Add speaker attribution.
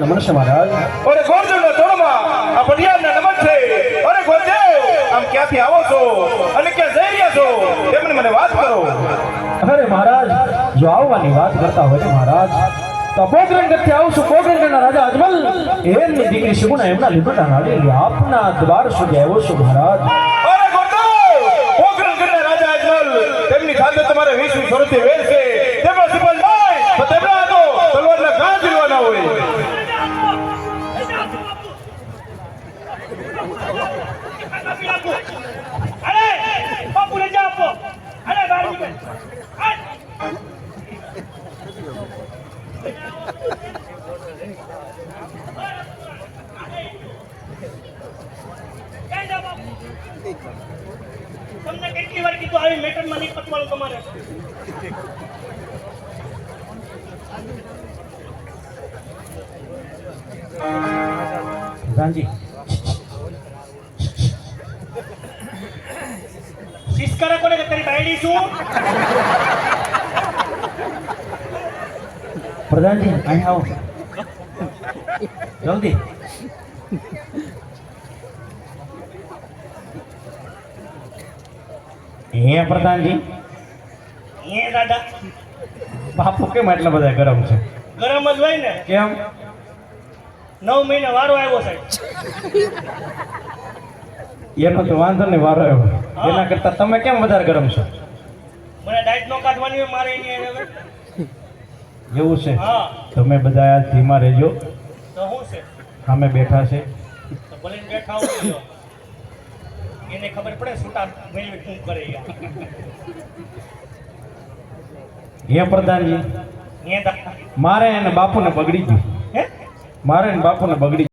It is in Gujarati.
Speaker 1: નમસ્તે મહારાજ.
Speaker 2: અરે ગોરદેવના તોડમાં આ પટિયાળના નમન છે. અરે ગોરદેવ, આમ ક્યાંથી આવો છો અને ક્યાં જઈ રહ્યા છો તેમની મને વાત કરો.
Speaker 1: અરે મહારાજ, જો આવવાની વાત કરતા હોય મહારાજ તો પોખરણગઢથી આવું છું. પોખરણગઢના રાજા અજમલ એમની દીકરી શિબુના એમના લીબડા નાળેલી આપના દ્વાર સુધી આવ્યો છું મહારાજ.
Speaker 2: અરે ગોરદેવ, પોખરણગઢના રાજા અજમલ તેમની સાથે તમારે 20 વર્ષથી વેર છે. તેમનો સિપાઈ ભાઈ તો તેમના તો તલવારના ઘા ઝીલવાના હોય.
Speaker 3: અરે બાપુ ને જા આપો. અરે બારજી ભાઈ તમને કેટલી વાર કીધું આવી મેટરમાં નહીં પતવાનું તમારે.
Speaker 1: પ્રધાનજી,
Speaker 3: શિસ્કારા કોને કે તારી બાયડી છું?
Speaker 1: પ્રધાનજી અહીં આવો જલ્દી. હે પ્રધાનજી.
Speaker 3: હે દાદા,
Speaker 1: બાપુ કેમ એટલા બધા ગરમ છે?
Speaker 3: ગરમ જ હોય ને.
Speaker 1: કેમ?
Speaker 3: 9 મહિના વારો આવ્યો સાહેબ.
Speaker 1: એનો તો વાંધો નહીં, વારો આવ્યો. એના કરતા તમે કેમ વધારે ગરમ છો?
Speaker 3: મને ડાયટ નો કાઢવાની હોય મારે એની હવે.
Speaker 1: એવું છે?
Speaker 3: હા.
Speaker 1: તમે બધા ધીમા રહેજો.
Speaker 3: તો શું છે?
Speaker 1: સામે બેઠા છે.
Speaker 3: તો ભલે ને બેઠા હોય એને ખબર પડે છૂટા મેળવી શું કરે યાર.
Speaker 1: હે પ્રધાનજી,
Speaker 3: હે દાદા.
Speaker 1: મારે એને બાપુને બગડી ગયું.
Speaker 3: હે
Speaker 1: મારે એને બાપુને બગડી